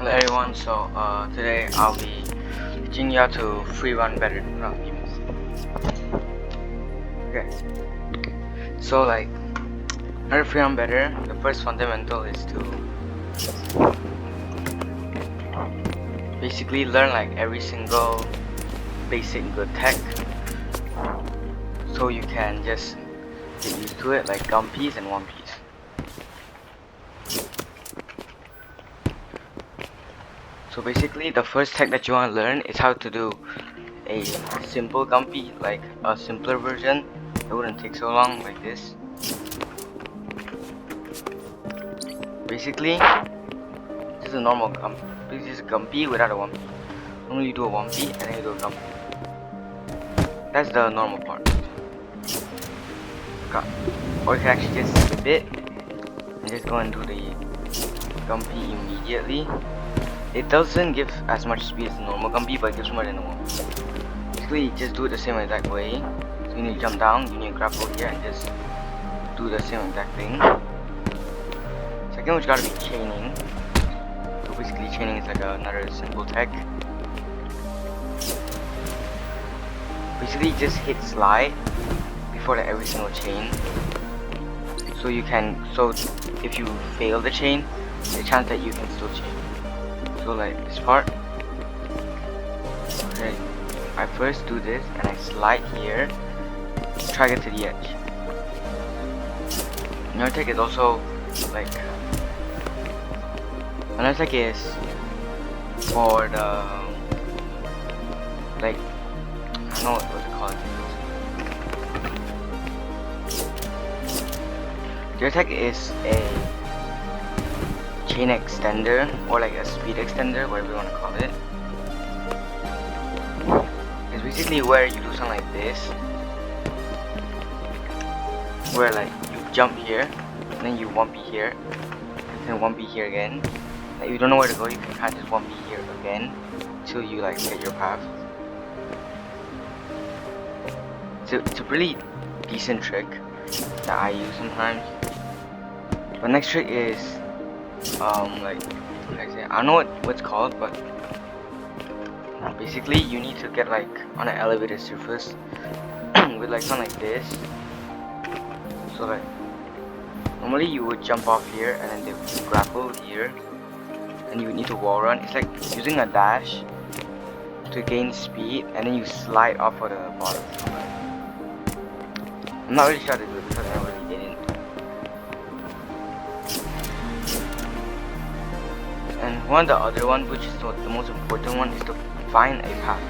Hello everyone, so today I'll be teaching you how to free run better. No, give me a second. Okay, so like, how to free run better, the first fundamental is to basically learn like every single basic good tech so you can just get used to it, like One Piece and One Piece. So basically the first tech that you want to learn is how to do a simple Gumpy, like a simpler version. It wouldn't take so long, like this. Basically, this is a normal Gumpy. This is a Gumpy without a One Piece. Normally you do a One Piece and then you do a Gumpy. That's the normal part. Or you can actually just skip it and just go and do the Gumpy immediately. It doesn't give as much speed as the normal Gumpy, but it gives more than the One Piece. Basically, just do it the same exact way. So you need to jump down, you need to grapple here and just do the same exact thing. Second, which gotta be chaining. So basically, chaining is like another simple tech. Basically, just hit slide before every single chain. So you can, so if you fail the chain, the chance that you can still chain. So like this part. Okay, I first do this and I slide here. Try to get to the edge. Another tech is also like. Another tech is for the like. I don't know what to call it. The other tech is a chain extender or like a speed extender, whatever you want to call it. It's basically where you do something like this, where like you jump here, and then you 1P here, then 1P here again. Like you don't know where to go, you can kind of just 1P here again till you like get your path. So it's a really decent trick that I use sometimes. The next trick is like I don't know what it's called, but basically you need to get like on an elevated surface with like something like this. So like normally you would jump off here and then they would grapple here and you would need to wall run. It's like using a dash to gain speed and then you slide off of the bottom. I'm not really sure how to do it because I never really did it. And one of the other ones, which is the most important one, is to find a path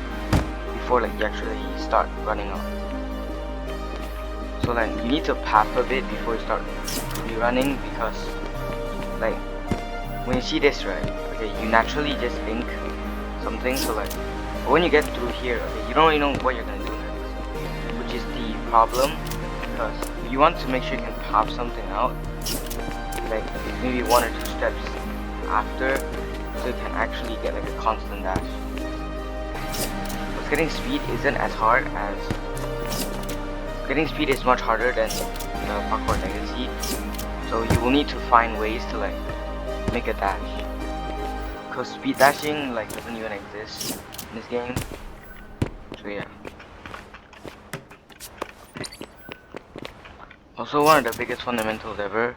before like you actually start running off. So like you need to path a bit before you start running, because like when you see this, right, okay, you naturally just think something. So like when you get through here, okay, you don't really know what you're gonna do next, which is the problem, because you want to make sure you can pop something out, like maybe 1 or 2 steps after, so you can actually get like a constant dash. Because getting speed isn't as hard as getting speed is much harder than the Parkour Legacy, so you will need to find ways to like make a dash, because speed dashing like doesn't even exist in this game. So yeah. Also, one of the biggest fundamentals ever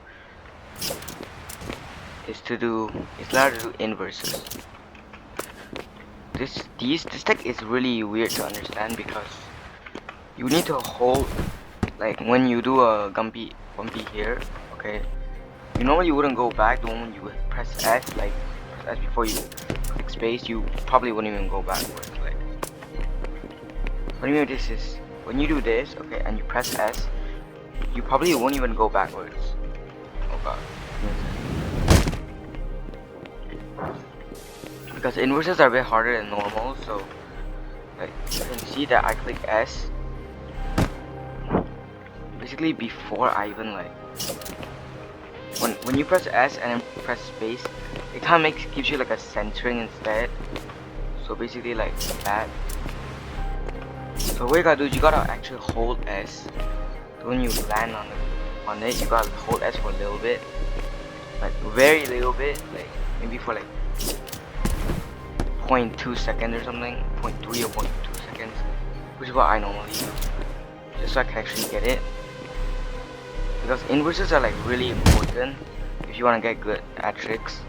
is learn to do inverses. This tech is really weird to understand, because you need to hold, like when you do a Gumpy here, okay, you normally wouldn't go back the moment you press S, like press S before you click space, you probably wouldn't even go backwards. Like what do you mean this is when you do this, okay, and you press S, you probably won't even go backwards. Oh god. Because inverses are a bit harder than normal, so like you can see that I click S. Basically before I even like when you press S and then press space, it kind of gives you like a centering instead. So basically like that. So what you gotta do is you gotta actually hold S. So when you land on it, you gotta hold S for a little bit, like very little bit, like maybe for like 0.2 seconds or something, 0.3 or 0.2 seconds, which is what I normally do, just so I can actually get it. Because inverses are like really important if you want to get good at tricks.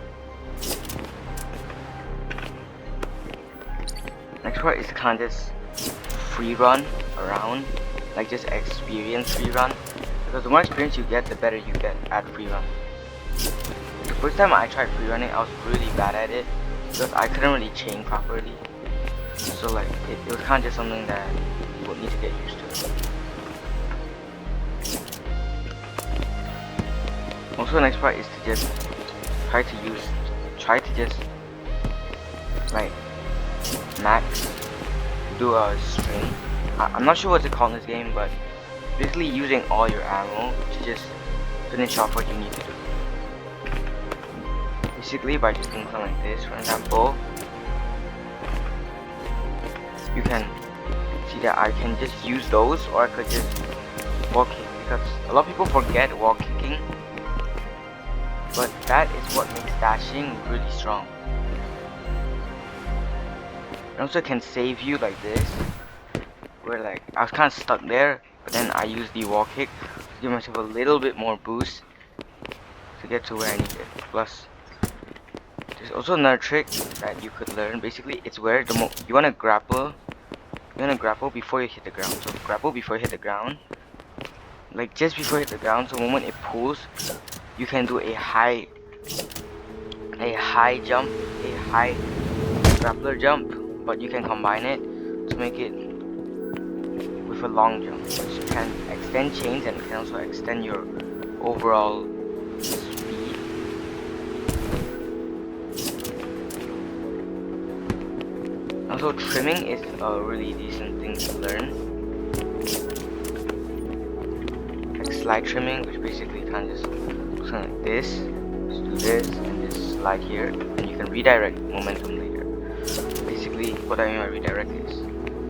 Next part is kind of just free run around, like just experience free run. Because the more experience you get, the better you get at free run. The first time I tried free running, I was really bad at it because I couldn't really chain properly. So like it was kind of just something that you would need to get used to. Also, the next part is to just try to just like max do a string. I'm not sure what to call in this game, but basically using all your ammo to just finish off what you need to do. Basically by just doing something like this, for example, you can see that I can just use those, or I could just wall kick, because a lot of people forget wall kicking, but that is what makes dashing really strong. It also can save you like this, where like I was kind of stuck there, but then I used the wall kick to give myself a little bit more boost to get to where I need it. Plus, there's also another trick that you could learn. Basically, it's where you want to grapple. You want to grapple before you hit the ground. So grapple before you hit the ground, like just before you hit the ground. So the moment it pulls, you can do a high jump, a high grappler jump, but you can combine it to make it with a long jump, which can extend chains and can also extend your overall speed. Also, trimming is a really decent thing to learn. Like slide trimming, which basically kind of just looks like this. Just do this and just slide here, and you can redirect momentum later. Basically, what I mean by redirect is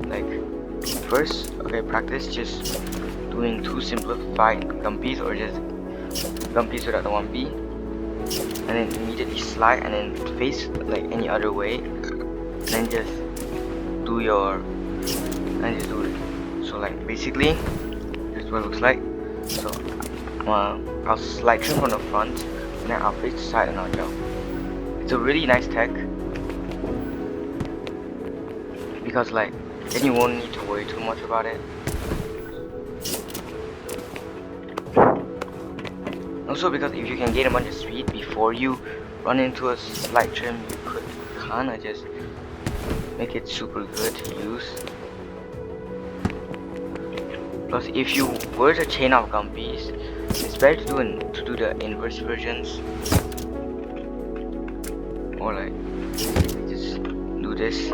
like first, okay, practice just doing 2 simplified gumpies, or just gumpies without the 1B, and then immediately slide and then face like any other way, and then just do your and just do it. So like basically this is what it looks like. So I'll slide trim from the front, and then I'll face the side and I'll jump. It's a really nice tech, because like then you won't need to worry too much about it. Also, because if you can gain a bunch of speed before you run into a slide trim, you could kinda just make it super good to use. Plus, if you were to chain off gumpies, it's better to do the inverse versions, or like just do this.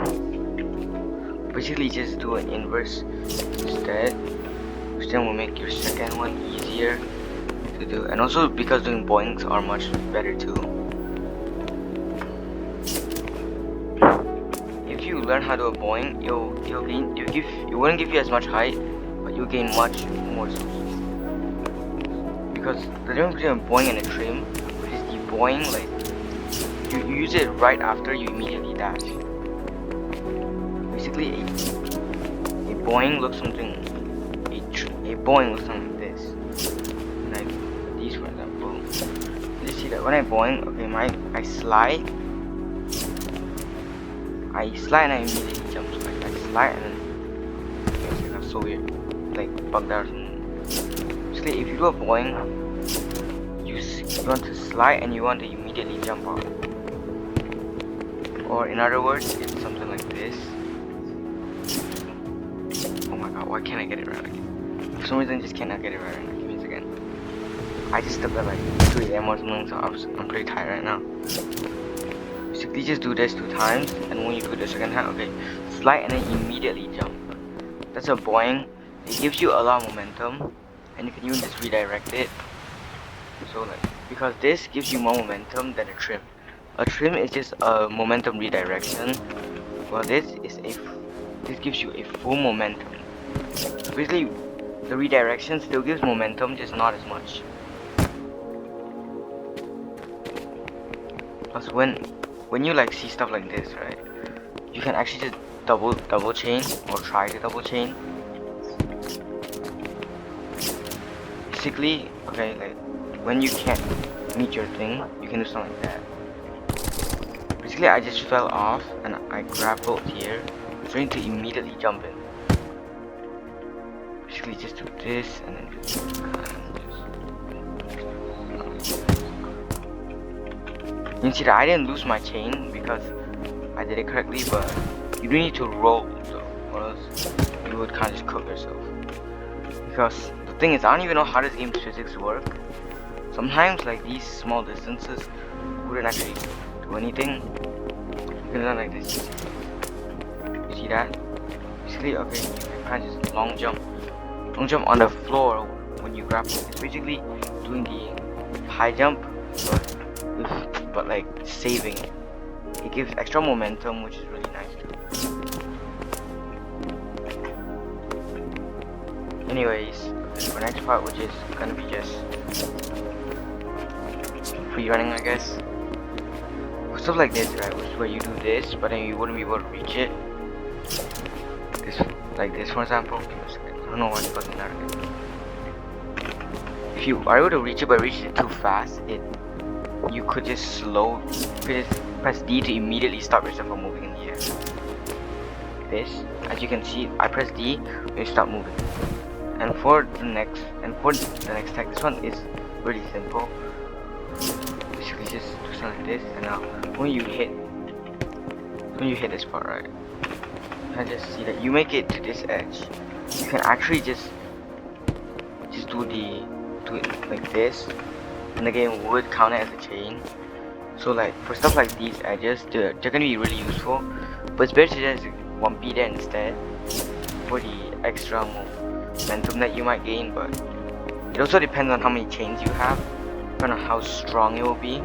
Basically, just do an inverse instead, which then will make your second one easier to do, and also because doing boings are much better too. If you learn how to do a boing, it wouldn't give you as much height, but you'll gain much more speed. Because the difference between a boing and a trim is the boing, like you use it right after you immediately dash. Basically, a boing looks something. A boing looks something like this. Like these, for example. You see that when I boing, okay, I slide and I immediately jump. So like I slide and then okay, that's so weird, like bugged out. Basically, if you do a boing, you want to slide and you want to immediately jump off. Or in other words, it's something like this. Oh my god, why can't I get it right again? For some reason, I just cannot get it right now. Give me a second. I just stepped at like 3 AM or something, so I'm pretty tired right now. Basically, just do this 2 times, and when you do the second time, okay, slide and then immediately jump. That's a boing. It gives you a lot of momentum, and you can even just redirect it. So like, because this gives you more momentum than a trim. A trim is just a momentum redirection, while this gives you a full momentum. So basically, the redirection still gives momentum, just not as much. Plus, when you like see stuff like this, right? you can actually just double chain or try to double chain. Basically, okay, like when you can't meet your thing, you can do something like that. Basically, I just fell off and I grappled here, so I need to immediately jump in. Basically, just do this and then just you can see that I didn't lose my chain because I did it correctly, but you do need to roll, so or else you would kind of just cook yourself. Because the thing is, I don't even know how this game's physics work. Sometimes like these small distances wouldn't actually do anything. You can run like this. You see that? Basically, okay, you can kind of just long jump on the floor when you grapple. It's basically doing the high jump, but like saving it. It gives extra momentum, which is really nice too. Anyways, for next part, which is gonna be just free running, I guess. Stuff like this, right? Which is where you do this, but then you wouldn't be able to reach it. This, like this, for example. I don't know why it's bugging that again. If you are able to reach it, but reach it too fast, you could just press D to immediately stop yourself from moving in the air. This, as you can see, I press D when you stop moving. And for the next tech, this one is really simple. Basically, just do something like this, and now when you hit this part, right? You can just see that you make it to this edge. You can actually just do it like this, and the game would count it as a chain. So like for stuff like these edges, they're gonna be really useful. But it's better to just 1P there instead for the extra momentum that you might gain. But it also depends on how many chains you have, depending on how strong it will be.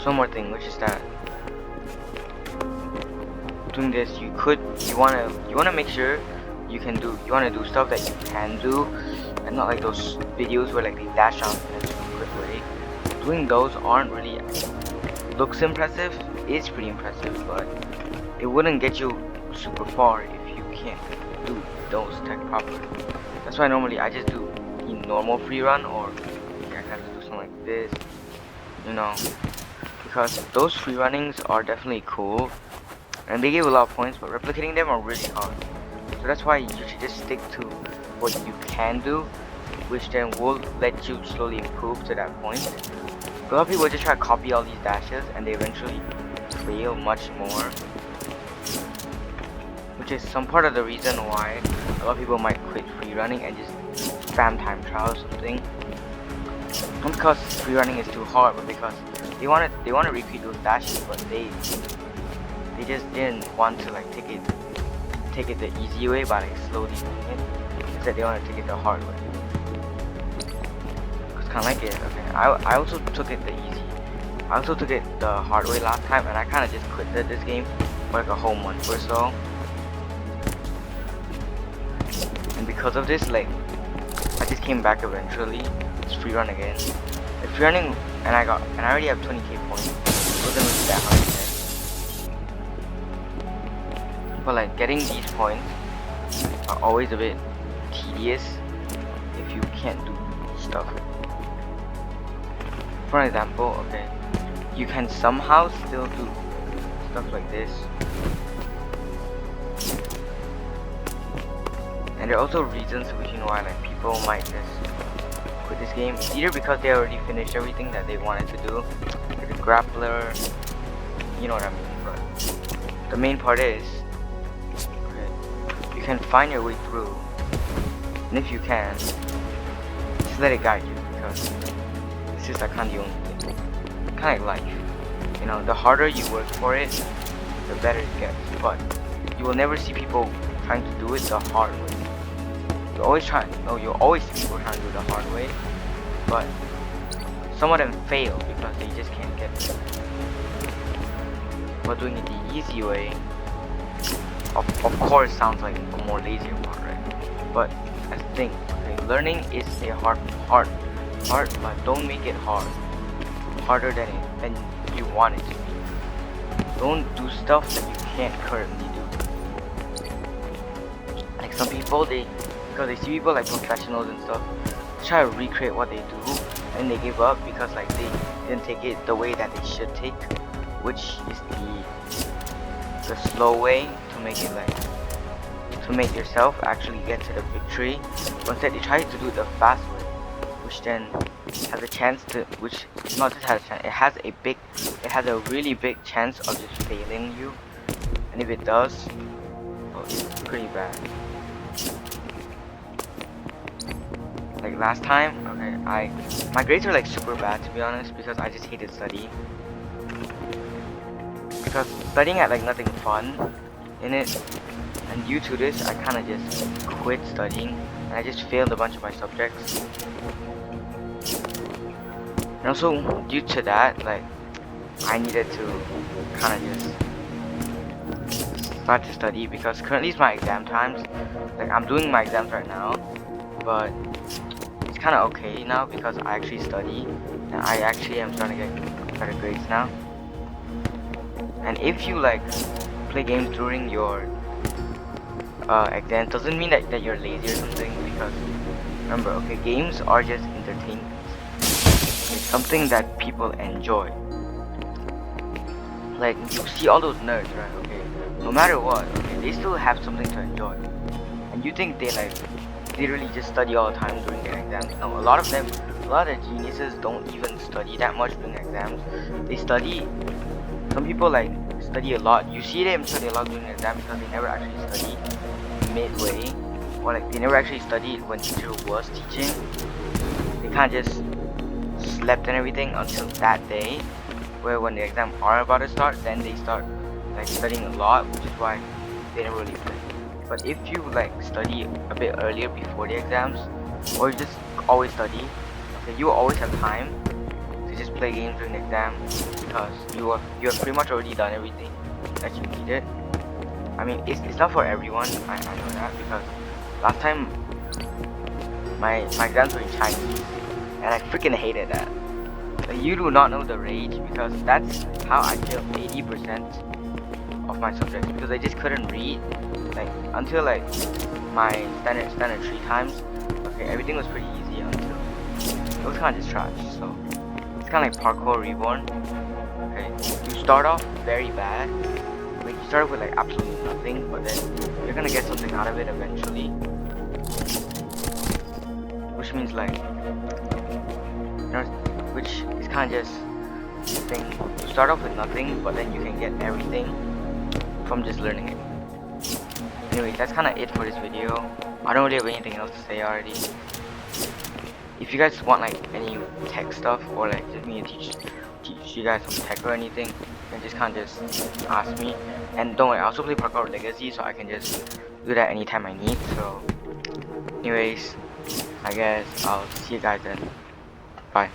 So one more thing, which is that doing this, you wanna make sure you wanna do stuff that you can do, and not like those videos where like they dash out in a super quick way. Doing those aren't really looks impressive. It's pretty impressive, but it wouldn't get you super far if you can't do those tech properly. That's why normally I just do the normal free run, or I kind of do something like this, you know, because those free runnings are definitely cool and they give a lot of points, but replicating them are really hard. So that's why you should just stick to what you can do, which then will let you slowly improve to that point. A lot of people just try to copy all these dashes and they eventually fail much more, which is some part of the reason why a lot of people might quit free running and just spam time trial or something. Not because free running is too hard, but because they want to repeat those dashes, but they just didn't want to like take it the easy way by like slowly doing it. Instead, they want to take it the hard way. Cause kind of like it. Okay, I also took it the hard way last time, and I kind of just quit this game for like a whole month or so. And because of this, like, I just came back eventually. It's free run again. It's free running, and I already have 20k points. It wasn't really that hard yet. But like getting these points are always a bit tedious if you can't do stuff. For example, okay, you can somehow still do stuff like this. And there are also reasons which why like people might just quit this game. It's either because they already finished everything that they wanted to do, like the grappler, you know what I mean. But the main part is, okay, you can find your way through, and if you can, just let it guide you, because it's just like kind of the only thing. Kind of like life, you know. The harder you work for it, the better it gets. But you will never see people trying to do it the hard way. You'll always see people trying to do it the hard way, but some of them fail because they just can't get it. But doing it the easy way, of course, sounds like a more lazier part, right? But that's the thing. Okay, learning is a hard, but don't make it hard. harder than you want it to be. Don't do stuff that you can't currently do. Like some people, because they see people like professionals and stuff, they try to recreate what they do, and they give up because like they didn't take it the way that they should take, which is the slow way to make it to make yourself actually get to the victory. But instead they try to do it the fast way, which then has a chance to, which not just has a chance, it has a really big chance of just failing you. And if it does, well, it's pretty bad. Like last time, okay, my grades were like super bad to be honest, because I just hated studying. Because studying had like nothing fun in it, and due to this I kinda just quit studying and I just failed a bunch of my subjects. And also due to that, like I needed to kinda just start to study, because currently it's my exam times. Like I'm doing my exams right now, but it's kinda okay now because I actually study and I actually am starting to get better grades now. And if you like play games during your exam, doesn't mean that you're lazy or something, because remember, okay, games are just entertainment. It's something that people enjoy. Like you see all those nerds, right? Okay, no matter what, okay, they still have something to enjoy. And you think they like literally just study all the time during their exams? No, a lot of the geniuses don't even study that much during exams. They study. Some people like study a lot. You see them study a lot during the exam because they never actually study midway, or like they never actually studied when teacher was teaching. They kind of just slept and everything until that day, where when the exam are about to start, then they start like studying a lot, which is why they never really play. But if you like study a bit earlier before the exams, or you just always study, okay, you will always have time to just play games during the exam, because you have pretty much already done everything that you needed. I mean, it's not for everyone, I know that, because last time my exams were in Chinese and I freaking hated that. Like, you do not know the rage, because that's how I failed 80% of my subjects, because I just couldn't read. Like until like my standard 3 times, okay, everything was pretty easy until it was kind of just trash. So it's kind of like Parkour Reborn. Okay, you start off very bad. Like you start off with like absolutely nothing, but then you're gonna get something out of it eventually. Which means like, you know, which is kind of just thing. You start off with nothing, but then you can get everything from just learning it. Anyway, that's kind of it for this video. I don't really have anything else to say already. If you guys want like any tech stuff, or like just me to teach you guys some tech or anything, you can just kind of just ask me. And don't worry, I also play Parkour Legacy, so I can just do that anytime I need. So anyways, I guess I'll see you guys then. Bye.